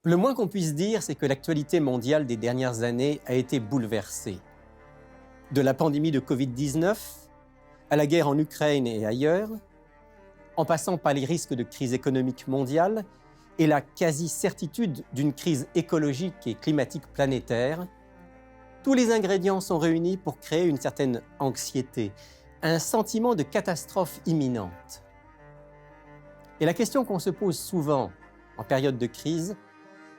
Le moins qu'on puisse dire, c'est que l'actualité mondiale des dernières années a été bouleversée. De la pandémie de Covid-19 à la guerre en Ukraine et ailleurs, en passant par les risques de crise économique mondiale et la quasi-certitude d'une crise écologique et climatique planétaire, tous les ingrédients sont réunis pour créer une certaine anxiété, un sentiment de catastrophe imminente. Et la question qu'on se pose souvent en période de crise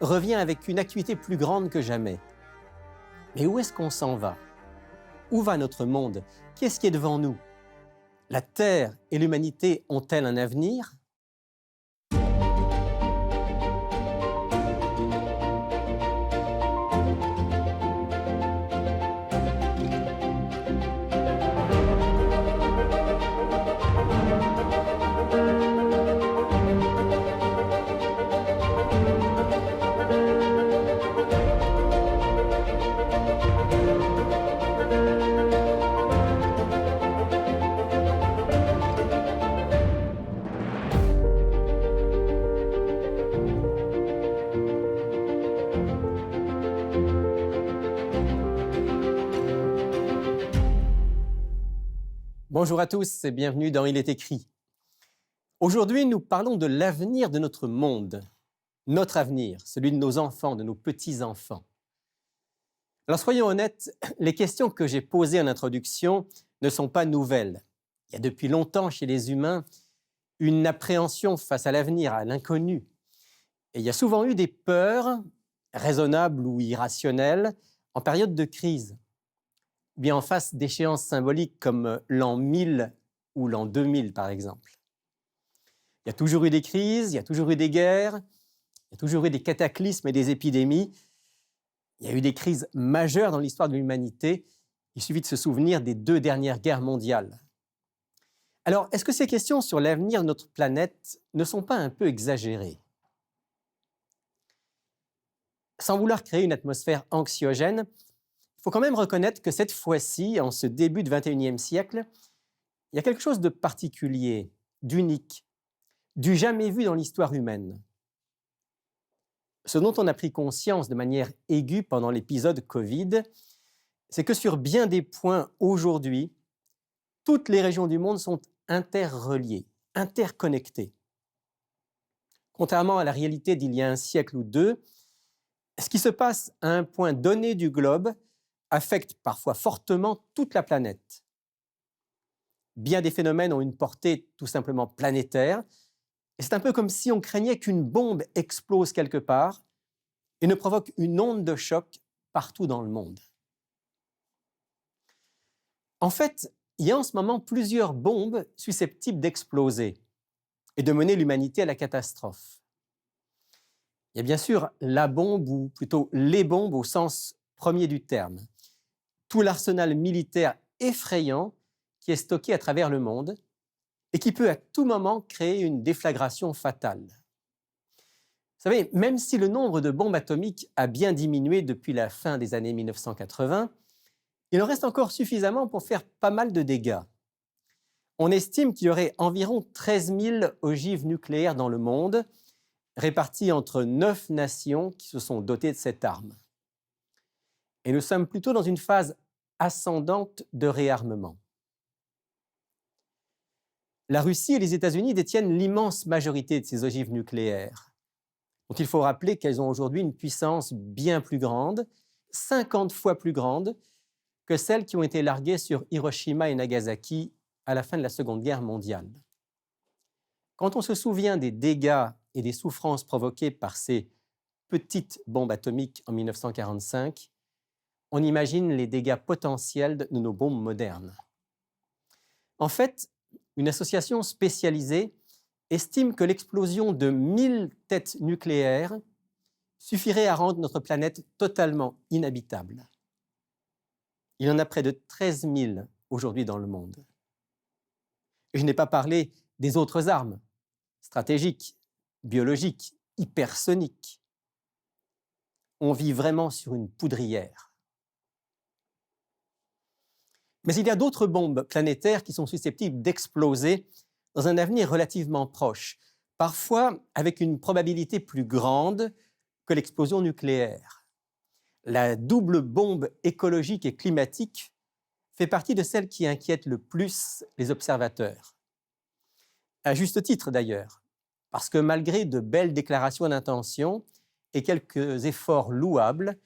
revient avec une acuité plus grande que jamais. Mais où est-ce qu'on s'en va? Où va notre monde? Qu'est-ce qui est devant nous? La Terre et l'humanité ont-elles un avenir? Bonjour à tous et bienvenue dans Il est écrit. Aujourd'hui, nous parlons de l'avenir de notre monde, notre avenir, celui de nos enfants, de nos petits-enfants. Alors soyons honnêtes, les questions que j'ai posées en introduction ne sont pas nouvelles. Il y a depuis longtemps chez les humains une appréhension face à l'avenir, à l'inconnu. Et il y a souvent eu des peurs, raisonnables ou irrationnelles, en période de crise, ou bien en face d'échéances symboliques comme l'an 1000 ou l'an 2000 par exemple. Il y a toujours eu des crises, il y a toujours eu des guerres, il y a toujours eu des cataclysmes et des épidémies. Il y a eu des crises majeures dans l'histoire de l'humanité. Il suffit de se souvenir des 2 dernières guerres mondiales. Alors, est-ce que ces questions sur l'avenir de notre planète ne sont pas un peu exagérées? Sans vouloir créer une atmosphère anxiogène, il faut quand même reconnaître que cette fois-ci, en ce début du XXIe siècle, il y a quelque chose de particulier, d'unique, du jamais vu dans l'histoire humaine. Ce dont on a pris conscience de manière aiguë pendant l'épisode Covid, c'est que sur bien des points aujourd'hui, toutes les régions du monde sont interreliées, interconnectées. Contrairement à la réalité d'il y a un siècle ou deux, ce qui se passe à un point donné du globe affecte parfois fortement toute la planète. Bien des phénomènes ont une portée tout simplement planétaire, et c'est un peu comme si on craignait qu'une bombe explose quelque part et ne provoque une onde de choc partout dans le monde. En fait, il y a en ce moment plusieurs bombes susceptibles d'exploser et de mener l'humanité à la catastrophe. Il y a bien sûr la bombe, ou plutôt les bombes au sens premier du terme. Tout l'arsenal militaire effrayant qui est stocké à travers le monde et qui peut à tout moment créer une déflagration fatale. Vous savez, même si le nombre de bombes atomiques a bien diminué depuis la fin des années 1980, il en reste encore suffisamment pour faire pas mal de dégâts. On estime qu'il y aurait environ 13 000 ogives nucléaires dans le monde, réparties entre 9 nations qui se sont dotées de cette arme. Et nous sommes plutôt dans une phase ascendante de réarmement. La Russie et les États-Unis détiennent l'immense majorité de ces ogives nucléaires, dont il faut rappeler qu'elles ont aujourd'hui une puissance bien plus grande, 50 fois plus grande, que celles qui ont été larguées sur Hiroshima et Nagasaki à la fin de la Seconde Guerre mondiale. Quand on se souvient des dégâts et des souffrances provoquées par ces petites bombes atomiques en 1945, on imagine les dégâts potentiels de nos bombes modernes. En fait, une association spécialisée estime que l'explosion de 1000 têtes nucléaires suffirait à rendre notre planète totalement inhabitable. Il y en a près de 13 000 aujourd'hui dans le monde. Et je n'ai pas parlé des autres armes, stratégiques, biologiques, hypersoniques. On vit vraiment sur une poudrière. Mais il y a d'autres bombes planétaires qui sont susceptibles d'exploser dans un avenir relativement proche, parfois avec une probabilité plus grande que l'explosion nucléaire. La double bombe écologique et climatique fait partie de celles qui inquiètent le plus les observateurs. À juste titre d'ailleurs, parce que malgré de belles déclarations d'intention et quelques efforts louables,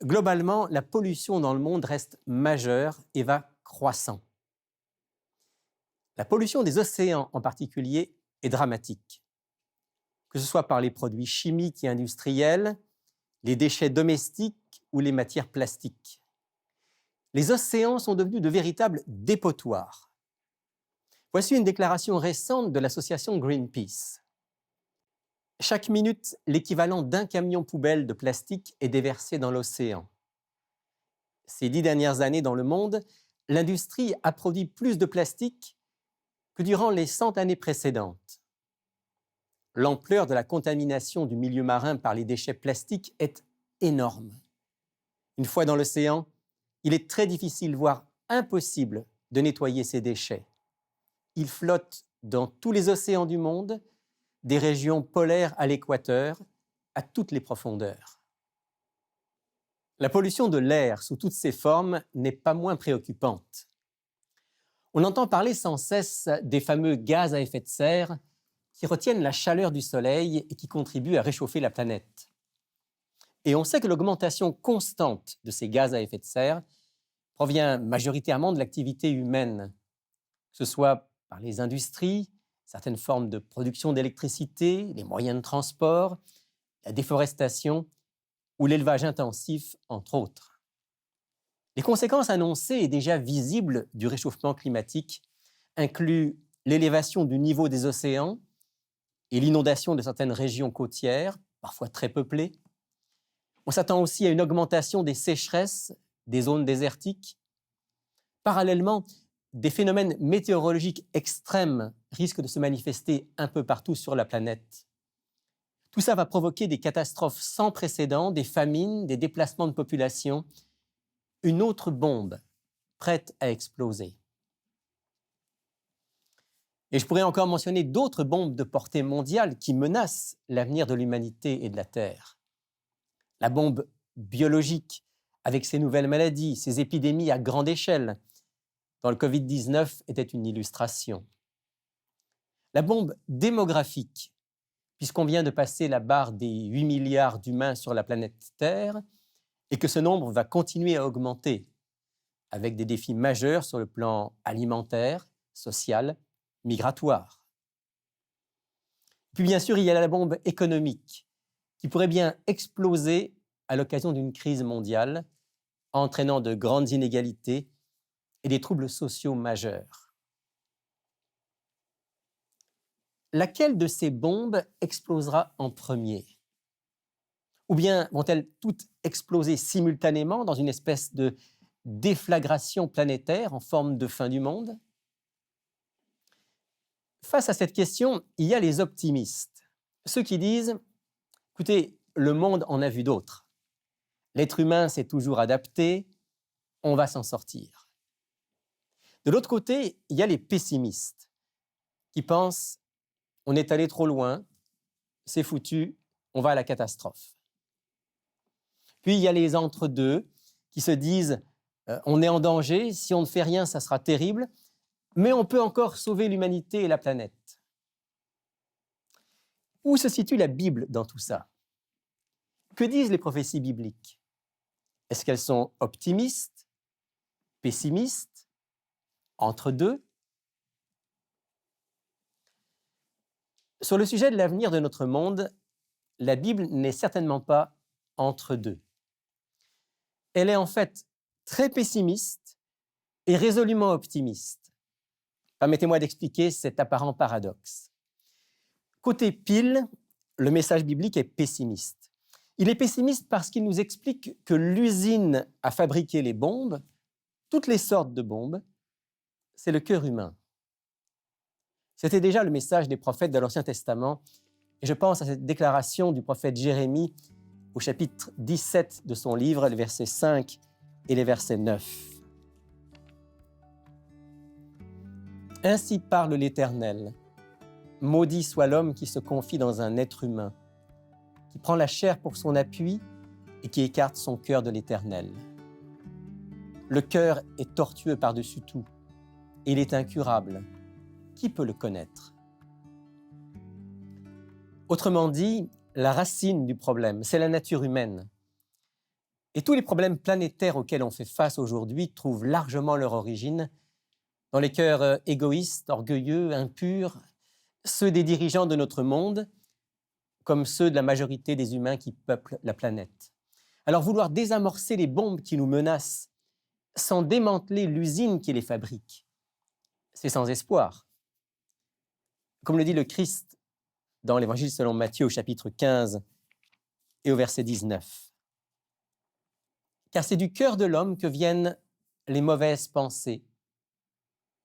globalement, la pollution dans le monde reste majeure et va croissant. La pollution des océans en particulier est dramatique, que ce soit par les produits chimiques et industriels, les déchets domestiques ou les matières plastiques. Les océans sont devenus de véritables dépotoirs. Voici une déclaration récente de l'association Greenpeace. Chaque minute, l'équivalent d'un camion poubelle de plastique est déversé dans l'océan. Ces 10 dernières années dans le monde, l'industrie a produit plus de plastique que durant les 100 années précédentes. L'ampleur de la contamination du milieu marin par les déchets plastiques est énorme. Une fois dans l'océan, il est très difficile, voire impossible, de nettoyer ces déchets. Ils flottent dans tous les océans du monde, des régions polaires à l'équateur, à toutes les profondeurs. La pollution de l'air sous toutes ses formes n'est pas moins préoccupante. On entend parler sans cesse des fameux gaz à effet de serre qui retiennent la chaleur du soleil et qui contribuent à réchauffer la planète. Et on sait que l'augmentation constante de ces gaz à effet de serre provient majoritairement de l'activité humaine, que ce soit par les industries, certaines formes de production d'électricité, les moyens de transport, la déforestation ou l'élevage intensif, entre autres. Les conséquences annoncées et déjà visibles du réchauffement climatique incluent l'élévation du niveau des océans et l'inondation de certaines régions côtières, parfois très peuplées. On s'attend aussi à une augmentation des sécheresses des zones désertiques. Parallèlement, des phénomènes météorologiques extrêmes risquent de se manifester un peu partout sur la planète. Tout ça va provoquer des catastrophes sans précédent, des famines, des déplacements de population, une autre bombe prête à exploser. Et je pourrais encore mentionner d'autres bombes de portée mondiale qui menacent l'avenir de l'humanité et de la Terre. La bombe biologique, avec ses nouvelles maladies, ses épidémies à grande échelle, dont le Covid-19 était une illustration. La bombe démographique, puisqu'on vient de passer la barre des 8 milliards d'humains sur la planète Terre et que ce nombre va continuer à augmenter avec des défis majeurs sur le plan alimentaire, social, migratoire. Puis bien sûr, il y a la bombe économique qui pourrait bien exploser à l'occasion d'une crise mondiale, entraînant de grandes inégalités et des troubles sociaux majeurs. Laquelle de ces bombes explosera en premier? Ou bien vont-elles toutes exploser simultanément dans une espèce de déflagration planétaire en forme de fin du monde? Face à cette question, il y a les optimistes, ceux qui disent « Écoutez, le monde en a vu d'autres. L'être humain s'est toujours adapté, on va s'en sortir. » De l'autre côté, il y a les pessimistes qui pensent « On est allé trop loin, c'est foutu, on va à la catastrophe. » Puis il y a les entre-deux qui se disent on est en danger, si on ne fait rien, ça sera terrible, mais on peut encore sauver l'humanité et la planète. Où se situe la Bible dans tout ça? Que disent les prophéties bibliques? Est-ce qu'elles sont optimistes, pessimistes, entre-deux? Sur le sujet de l'avenir de notre monde, la Bible n'est certainement pas entre-deux. Elle est en fait très pessimiste et résolument optimiste. Permettez-moi d'expliquer cet apparent paradoxe. Côté pile, le message biblique est pessimiste. Il est pessimiste parce qu'il nous explique que l'usine à fabriquer les bombes, toutes les sortes de bombes, c'est le cœur humain. C'était déjà le message des prophètes de l'Ancien Testament, et je pense à cette déclaration du prophète Jérémie au chapitre 17 de son livre, les versets 5 et les versets 9. Ainsi parle l'Éternel. Maudit soit l'homme qui se confie dans un être humain, qui prend la chair pour son appui et qui écarte son cœur de l'Éternel. Le cœur est tortueux par-dessus tout, et il est incurable. Qui peut le connaître? Autrement dit, la racine du problème, c'est la nature humaine. Et tous les problèmes planétaires auxquels on fait face aujourd'hui trouvent largement leur origine dans les cœurs égoïstes, orgueilleux, impurs, ceux des dirigeants de notre monde, comme ceux de la majorité des humains qui peuplent la planète. Alors vouloir désamorcer les bombes qui nous menacent sans démanteler l'usine qui les fabrique, c'est sans espoir. Comme le dit le Christ dans l'Évangile selon Matthieu au chapitre 15 et au verset 19. Car c'est du cœur de l'homme que viennent les mauvaises pensées,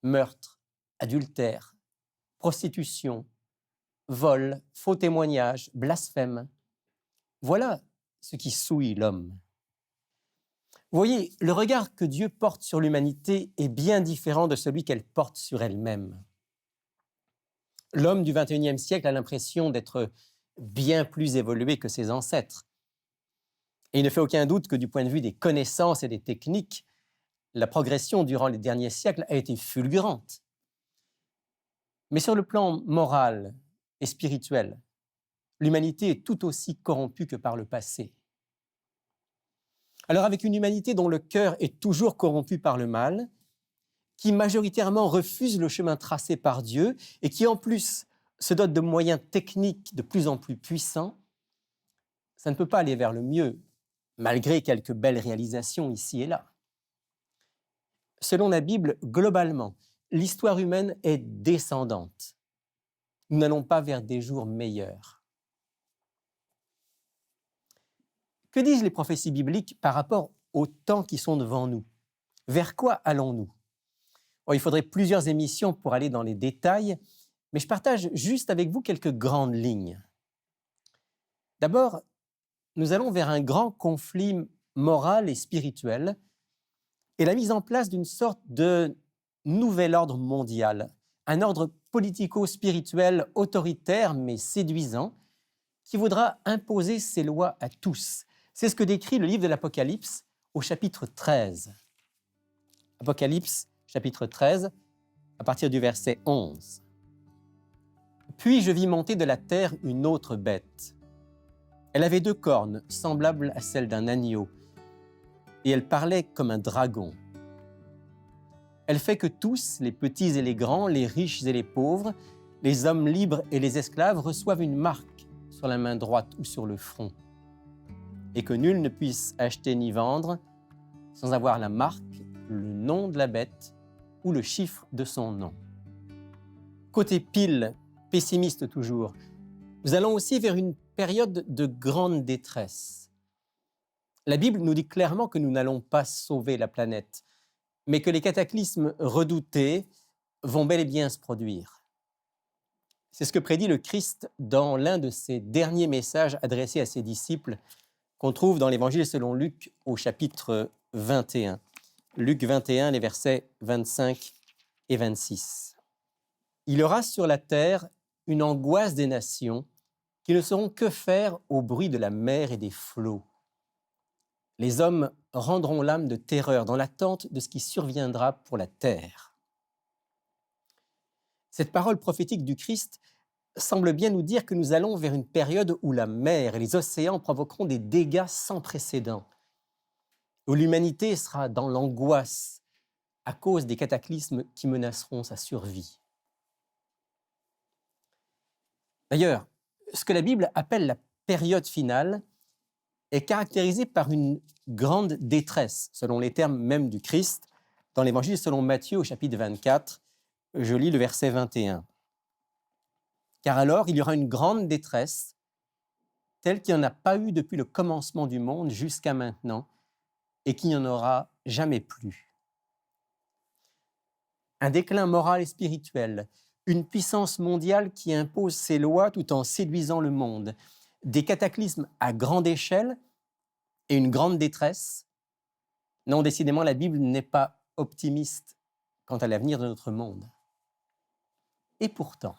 meurtre, adultère, prostitution, vol, faux témoignage, blasphème. Voilà ce qui souille l'homme. Vous voyez, le regard que Dieu porte sur l'humanité est bien différent de celui qu'elle porte sur elle-même. L'homme du XXIe siècle a l'impression d'être bien plus évolué que ses ancêtres. Et il ne fait aucun doute que du point de vue des connaissances et des techniques, la progression durant les derniers siècles a été fulgurante. Mais sur le plan moral et spirituel, l'humanité est tout aussi corrompue que par le passé. Alors avec une humanité dont le cœur est toujours corrompu par le mal, qui majoritairement refuse le chemin tracé par Dieu et qui en plus se dote de moyens techniques de plus en plus puissants, ça ne peut pas aller vers le mieux, malgré quelques belles réalisations ici et là. Selon la Bible, globalement, l'histoire humaine est descendante. Nous n'allons pas vers des jours meilleurs. Que disent les prophéties bibliques par rapport aux temps qui sont devant nous? Vers quoi allons-nous? Bon, il faudrait plusieurs émissions pour aller dans les détails, mais je partage juste avec vous quelques grandes lignes. D'abord, nous allons vers un grand conflit moral et spirituel et la mise en place d'une sorte de nouvel ordre mondial, un ordre politico-spirituel autoritaire mais séduisant qui voudra imposer ses lois à tous. C'est ce que décrit le livre de l'Apocalypse au chapitre 13. Apocalypse, chapitre 13, à partir du verset 11. « Puis je vis monter de la terre une autre bête. Elle avait 2 cornes, semblables à celles d'un agneau, et elle parlait comme un dragon. Elle fait que tous, les petits et les grands, les riches et les pauvres, les hommes libres et les esclaves, reçoivent une marque sur la main droite ou sur le front, et que nul ne puisse acheter ni vendre sans avoir la marque, le nom de la bête ou le chiffre de son nom. » Côté pile, pessimiste toujours, nous allons aussi vers une période de grande détresse. La Bible nous dit clairement que nous n'allons pas sauver la planète, mais que les cataclysmes redoutés vont bel et bien se produire. C'est ce que prédit le Christ dans l'un de ses derniers messages adressés à ses disciples qu'on trouve dans l'Évangile selon Luc au chapitre 21. Luc 21, les versets 25 et 26. « Il y aura sur la terre une angoisse des nations qui ne sauront que faire au bruit de la mer et des flots. Les hommes rendront l'âme de terreur dans l'attente de ce qui surviendra pour la terre. » Cette parole prophétique du Christ semble bien nous dire que nous allons vers une période où la mer et les océans provoqueront des dégâts sans précédent, où l'humanité sera dans l'angoisse à cause des cataclysmes qui menaceront sa survie. D'ailleurs, ce que la Bible appelle la période finale est caractérisée par une grande détresse, selon les termes même du Christ, dans l'Évangile selon Matthieu au chapitre 24, je lis le verset 21. « Car alors il y aura une grande détresse, telle qu'il n'y en a pas eu depuis le commencement du monde jusqu'à maintenant, et qu'il n'y en aura jamais plus. Un déclin moral et spirituel, une puissance mondiale qui impose ses lois tout en séduisant le monde, des cataclysmes à grande échelle et une grande détresse. Non, décidément, la Bible n'est pas optimiste quant à l'avenir de notre monde. Et pourtant,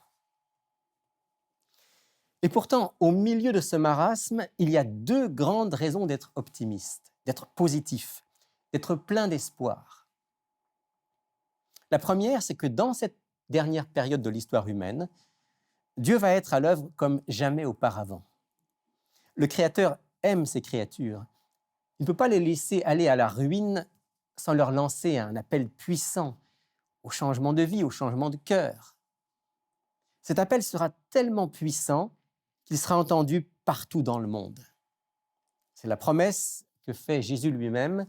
Et pourtant, au milieu de ce marasme, il y a deux grandes raisons d'être optimiste, d'être positif, d'être plein d'espoir. La première, c'est que dans cette dernière période de l'histoire humaine, Dieu va être à l'œuvre comme jamais auparavant. Le Créateur aime ses créatures. Il ne peut pas les laisser aller à la ruine sans leur lancer un appel puissant au changement de vie, au changement de cœur. Cet appel sera tellement puissant qu'il sera entendu partout dans le monde. C'est la promesse que fait Jésus lui-même,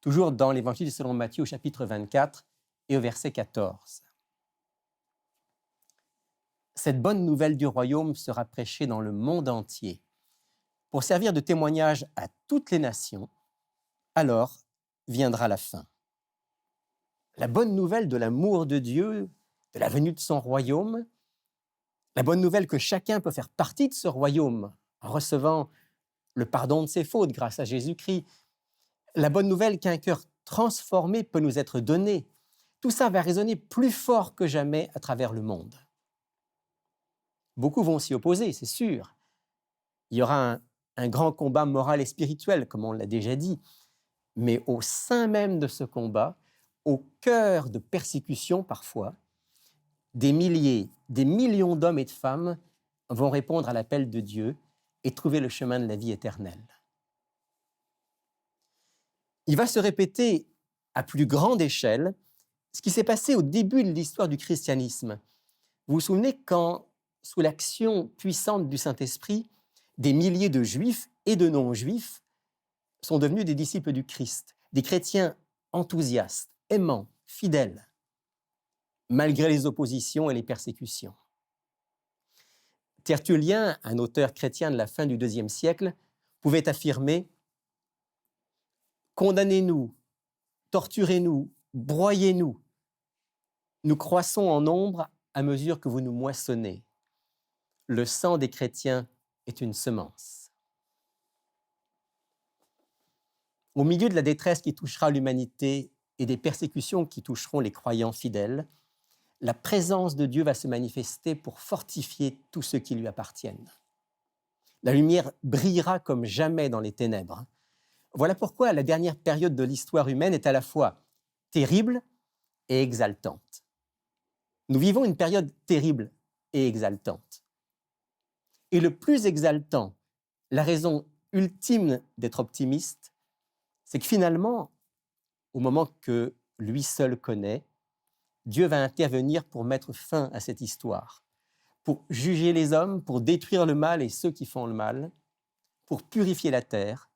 toujours dans l'Évangile selon Matthieu au chapitre 24 et au verset 14. Cette bonne nouvelle du royaume sera prêchée dans le monde entier pour servir de témoignage à toutes les nations. Alors viendra la fin. La bonne nouvelle de l'amour de Dieu, de la venue de son royaume, la bonne nouvelle que chacun peut faire partie de ce royaume en recevant le pardon de ses fautes grâce à Jésus-Christ, la bonne nouvelle qu'un cœur transformé peut nous être donné, tout ça va résonner plus fort que jamais à travers le monde. Beaucoup vont s'y opposer, c'est sûr. Il y aura un grand combat moral et spirituel, comme on l'a déjà dit, mais au sein même de ce combat, au cœur de persécutions parfois, des milliers, des millions d'hommes et de femmes vont répondre à l'appel de Dieu et trouver le chemin de la vie éternelle. Il va se répéter à plus grande échelle ce qui s'est passé au début de l'histoire du christianisme. Vous vous souvenez quand, sous l'action puissante du Saint-Esprit, des milliers de juifs et de non-juifs sont devenus des disciples du Christ, des chrétiens enthousiastes, aimants, fidèles, malgré les oppositions et les persécutions. Tertullien, un auteur chrétien de la fin du IIe siècle, pouvait affirmer « Condamnez-nous, torturez-nous, broyez-nous. Nous croissons en nombre à mesure que vous nous moissonnez. Le sang des chrétiens est une semence. » Au milieu de la détresse qui touchera l'humanité et des persécutions qui toucheront les croyants fidèles, la présence de Dieu va se manifester pour fortifier tous ceux qui lui appartiennent. La lumière brillera comme jamais dans les ténèbres. Voilà pourquoi la dernière période de l'histoire humaine est à la fois terrible et exaltante. Nous vivons une période terrible et exaltante. Et le plus exaltant, la raison ultime d'être optimiste, c'est que finalement, au moment que lui seul connaît, Dieu va intervenir pour mettre fin à cette histoire, pour juger les hommes, pour détruire le mal et ceux qui font le mal, pour purifier la terre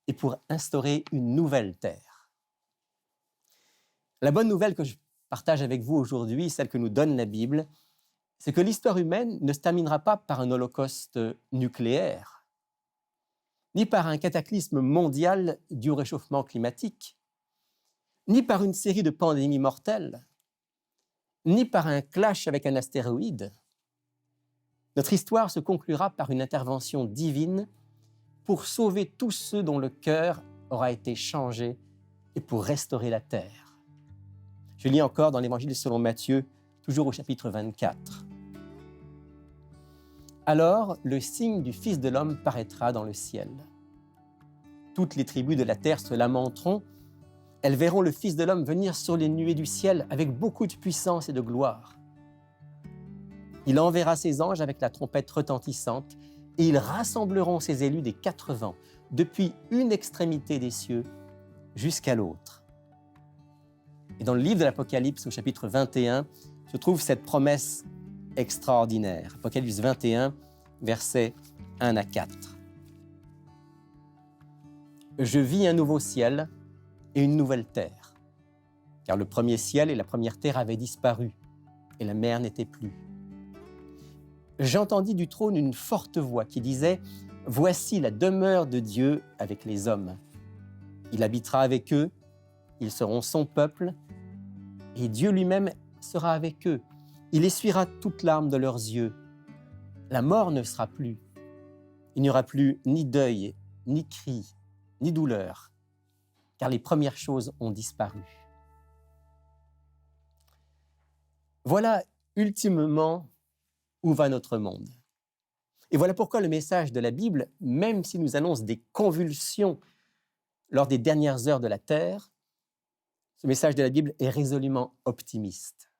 et pour instaurer une nouvelle terre. La bonne nouvelle que je partage avec vous aujourd'hui, celle que nous donne la Bible, c'est que l'histoire humaine ne se terminera pas par un holocauste nucléaire, ni par un cataclysme mondial dû au réchauffement climatique, ni par une série de pandémies mortelles, ni par un clash avec un astéroïde. Notre histoire se conclura par une intervention divine pour sauver tous ceux dont le cœur aura été changé et pour restaurer la terre. Je lis encore dans l'Évangile selon Matthieu, toujours au chapitre 24. Alors, le signe du Fils de l'homme paraîtra dans le ciel. Toutes les tribus de la terre se lamenteront. Elles verront le Fils de l'homme venir sur les nuées du ciel avec beaucoup de puissance et de gloire. Il enverra ses anges avec la trompette retentissante et ils rassembleront ses élus des 4 vents, depuis une extrémité des cieux jusqu'à l'autre. Et dans le livre de l'Apocalypse, au chapitre 21, se trouve cette promesse extraordinaire. Apocalypse 21, versets 1 à 4. « Je vis un nouveau ciel et une nouvelle terre, car le premier ciel et la première terre avaient disparu, et la mer n'était plus. J'entendis du trône une forte voix qui disait « Voici la demeure de Dieu avec les hommes. Il habitera avec eux, ils seront son peuple, et Dieu lui-même sera avec eux. Il essuiera toute larme de leurs yeux. La mort ne sera plus. Il n'y aura plus ni deuil, ni cri, ni douleur, car les premières choses ont disparu. » Voilà ultimement où va notre monde. Et voilà pourquoi le message de la Bible, même s'il nous annonce des convulsions lors des dernières heures de la terre, ce message de la Bible est résolument optimiste.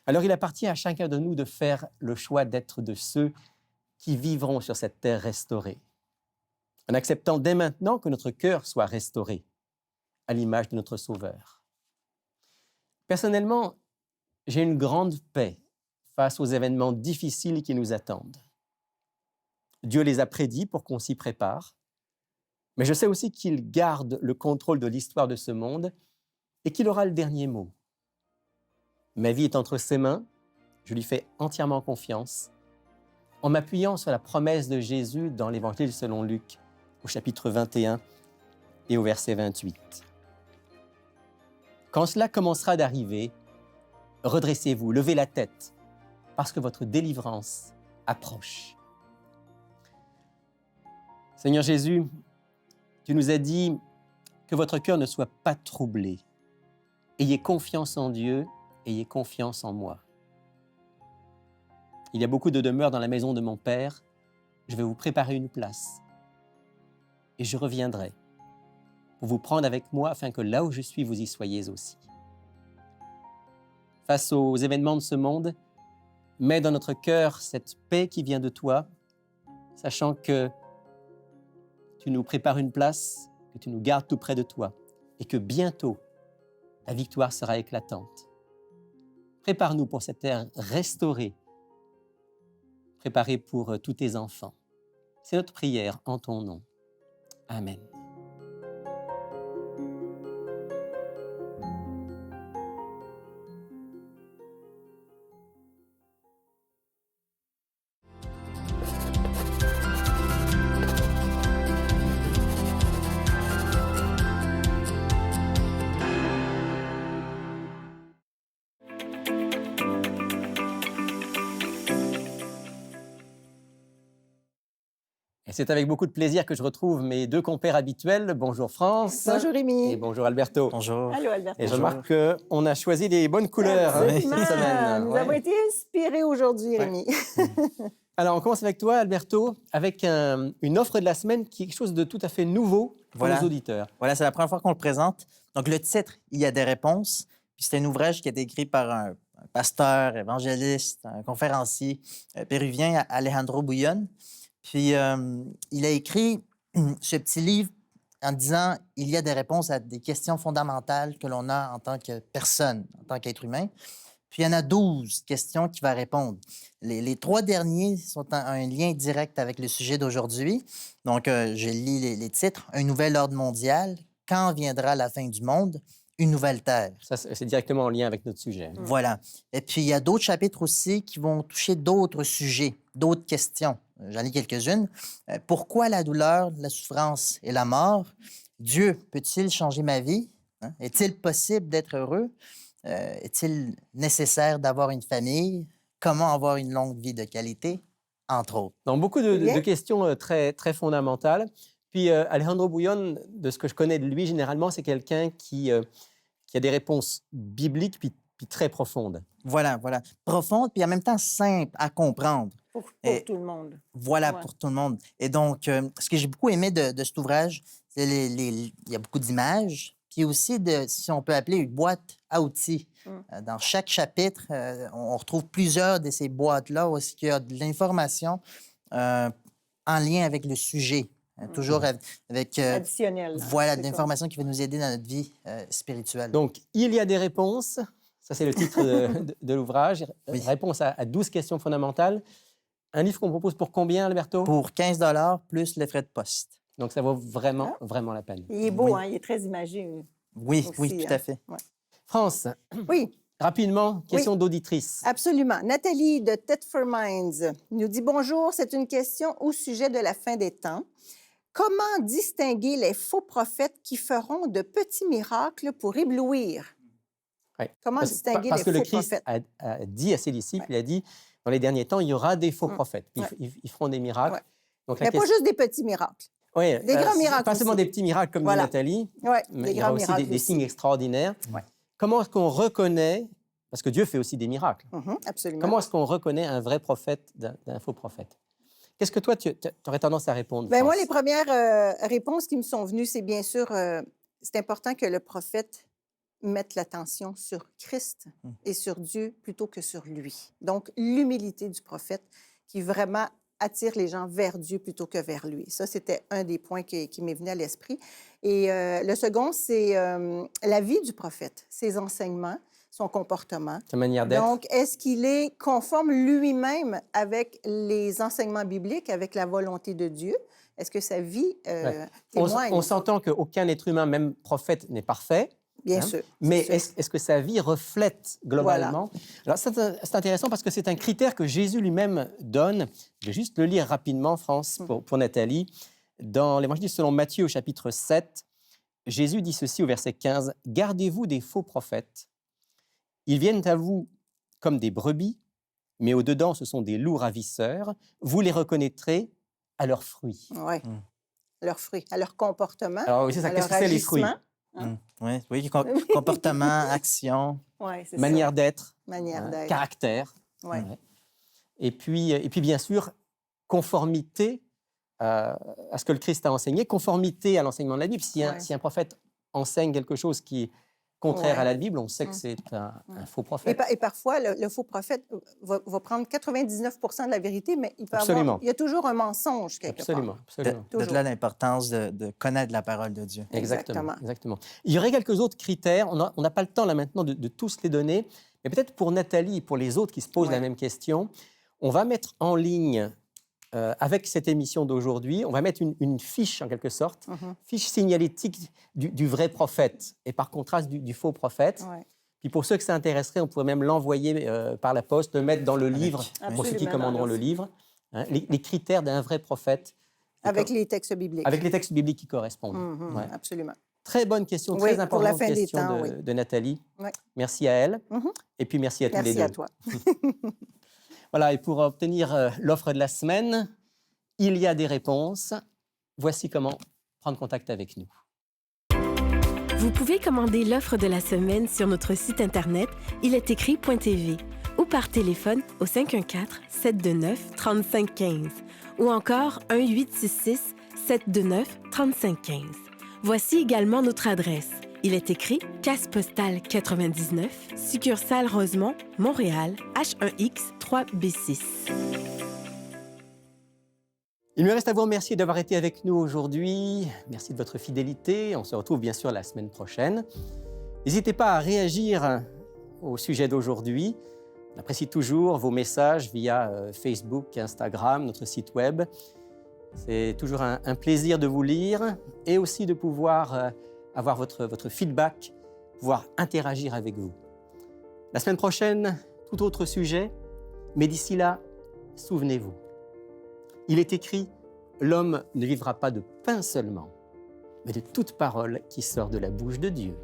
Alors il appartient à chacun de nous de faire le choix d'être de ceux qui vivront sur cette terre restaurée, en acceptant dès maintenant que notre cœur soit restauré à l'image de notre Sauveur. Personnellement, j'ai une grande paix face aux événements difficiles qui nous attendent. Dieu les a prédits pour qu'on s'y prépare, mais je sais aussi qu'il garde le contrôle de l'histoire de ce monde et qu'il aura le dernier mot. Ma vie est entre ses mains, je lui fais entièrement confiance, en m'appuyant sur la promesse de Jésus dans l'Évangile selon Luc, au chapitre 21 et au verset 28. Quand cela commencera d'arriver, redressez-vous, levez la tête, parce que votre délivrance approche. Seigneur Jésus, tu nous as dit que votre cœur ne soit pas troublé. Ayez confiance en Dieu, ayez confiance en moi. Il y a beaucoup de demeures dans la maison de mon Père. Je vais vous préparer une place. Et je reviendrai pour vous prendre avec moi afin que là où je suis, vous y soyez aussi. Face aux événements de ce monde, mets dans notre cœur cette paix qui vient de toi, sachant que tu nous prépares une place, que tu nous gardes tout près de toi et que bientôt, la victoire sera éclatante. Prépare-nous pour cette ère restaurée, préparée pour tous tes enfants. C'est notre prière en ton nom. Amen. Et c'est avec beaucoup de plaisir que je retrouve mes deux compères habituels. Bonjour France. Bonjour Rémi. Et bonjour Alberto. Bonjour. Allô Alberto. Et je remarque qu'on a choisi des bonnes couleurs Absolument. cette semaine. Nous Ouais. avons été inspirés aujourd'hui, Rémi. Alors, on commence avec toi, Alberto, avec une offre de la semaine qui est quelque chose de tout à fait nouveau pour Voilà. nos auditeurs. Voilà, c'est la première fois qu'on le présente. Donc, le titre, il y a des réponses. Puis c'est un ouvrage qui a été écrit par un pasteur, évangéliste, un conférencier péruvien, Alejandro Bouillon. Puis, il a écrit ce petit livre en disant il y a des réponses à des questions fondamentales que l'on a en tant que personne, en tant qu'être humain. Puis, il y en a 12 questions qu'il va répondre. Les trois derniers sont en un lien direct avec le sujet d'aujourd'hui. Donc, je lis les titres. Un nouvel ordre mondial. Quand viendra la fin du monde? Une nouvelle terre. Ça, c'est directement en lien avec notre sujet. Voilà. Et puis, il y a d'autres chapitres aussi qui vont toucher d'autres sujets, d'autres questions. J'en lis quelques-unes. Pourquoi la douleur, la souffrance et la mort? Dieu peut-il changer ma vie? Hein? Est-il possible d'être heureux? Est-il nécessaire d'avoir une famille? Comment avoir une longue vie de qualité? Entre autres. Donc, beaucoup de Bien. questions très, très fondamentales. Puis, Alejandro Bouillon, de ce que je connais de lui, généralement, c'est quelqu'un qui a des réponses bibliques puis très profondes. Voilà. Profonde, puis en même temps simple à comprendre. Pour Et- tout le monde. Voilà, Ouais. pour tout le monde. Et donc, ce que j'ai beaucoup aimé de cet ouvrage, c'est il y a beaucoup d'images, puis aussi de, si on peut appeler, une boîte à outils. Dans chaque chapitre, on retrouve plusieurs de ces boîtes-là où il y a de l'information en lien avec le sujet. Toujours avec Additionnel. voilà, de c'est ça. l'information qui va nous aider dans notre vie spirituelle. Donc, il y a des réponses. Ça, c'est le titre de l'ouvrage. Oui. Réponse à 12 questions fondamentales. Un livre qu'on propose pour combien, Alberto? Pour 15 plus les frais de poste. Donc, ça vaut vraiment, vraiment la peine. Il est beau, Oui. hein? Il est très imagé. Oui, Aussi, tout hein. à fait. France, Oui, rapidement, question d'auditrice. absolument. Nathalie de Thetford Mines nous dit « Bonjour, c'est une question au sujet de la fin des temps. Comment distinguer les faux prophètes qui feront de petits miracles pour éblouir? » Ouais. Comment distinguer Parce les que le faux Christ prophètes? a dit à ses disciples, il a dit, dans les derniers temps, il y aura des faux prophètes. Ouais. Ils feront des miracles. Ouais. Donc, Mais pas juste des petits miracles. Ouais, des grands miracles Pas seulement aussi. des petits miracles comme Voilà. dit Nathalie, Oui, mais des il y aura grands aussi miracles des signes extraordinaires. Ouais. Comment est-ce qu'on reconnaît Parce que Dieu fait aussi des miracles. Absolument. Comment est-ce qu'on reconnaît un vrai prophète d'un faux prophète? Qu'est-ce que toi, tu aurais tendance à répondre? Bien, moi, France? les premières réponses qui me sont venues, c'est bien sûr, c'est important que le prophète mette l'attention sur Christ et sur Dieu plutôt que sur lui. Donc, l'humilité du prophète qui vraiment attire les gens vers Dieu plutôt que vers lui. Ça, c'était un des points qui m'est venu à l'esprit. Et le second, c'est la vie du prophète, ses enseignements, son comportement. Sa manière d'être. Donc, est-ce qu'il est conforme lui-même avec les enseignements bibliques, avec la volonté de Dieu? Est-ce que sa vie témoigne? On s'entend qu'aucun être humain, même prophète, n'est parfait. Bien sûr. Mais sûr. est-ce que sa vie reflète globalement? Alors, c'est intéressant parce que c'est un critère que Jésus lui-même donne. Je vais juste le lire rapidement, France, pour Nathalie. Dans l'Évangile selon Matthieu, au chapitre 7, Jésus dit ceci au verset 15. « Gardez-vous des faux prophètes. Ils viennent à vous comme des brebis, mais au-dedans, ce sont des loups ravisseurs. Vous les reconnaîtrez à leurs fruits. » Oui, à leurs fruits, à leur comportement. Alors, oui, c'est ça. Qu'est-ce que c'est les fruits? Oui, comportement, action. Ouais, c'est manière ça. d'être, Manière d'être. caractère. Ouais. Ouais. Et puis, bien sûr, conformité à ce que le Christ a enseigné, conformité à l'enseignement de la Bible. Si un prophète enseigne quelque chose qui est contraire à la Bible, on sait que c'est un faux prophète. Et parfois, le faux prophète va prendre 99 de la vérité, mais il peut Absolument. il y a toujours un mensonge quelque part. Absolument. De là l'importance de connaître la parole de Dieu. Exactement. Il y aurait quelques autres critères. On n'a pas le temps là maintenant de tous les donner, mais peut-être pour Nathalie et pour les autres qui se posent la même question, on va mettre en ligne, avec cette émission d'aujourd'hui, on va mettre une fiche en quelque sorte, fiche signalétique du vrai prophète et par contraste du faux prophète. Puis pour ceux que ça intéresserait, on pourrait même l'envoyer par la poste, le mettre dans le livre, pour ceux qui commanderont le livre, les critères d'un vrai prophète. Avec les textes bibliques. Avec les textes bibliques qui correspondent. Absolument. Très bonne question, très importante pour la fin question des temps, de Nathalie. Merci à elle. Et puis merci à tous les deux. Merci à toi. Voilà, et pour obtenir l'offre de la semaine, il y a des réponses. Voici comment prendre contact avec nous. Vous pouvez commander l'offre de la semaine sur notre site Internet ilestécrit.tv ou par téléphone au 514-729-3515 ou encore 1-866-729-3515. Voici également notre adresse. Il est écrit Caisse postale 99, succursale Rosemont, Montréal, H1X 3B6. Il me reste à vous remercier d'avoir été avec nous aujourd'hui. Merci de votre fidélité. On se retrouve bien sûr la semaine prochaine. N'hésitez pas à réagir au sujet d'aujourd'hui. On apprécie toujours vos messages via Facebook, Instagram, notre site web. C'est toujours un plaisir de vous lire et aussi de pouvoir avoir votre feedback, pouvoir interagir avec vous. La semaine prochaine, tout autre sujet, mais d'ici là, souvenez-vous. Il est écrit « L'homme ne vivra pas de pain seulement, mais de toute parole qui sort de la bouche de Dieu. »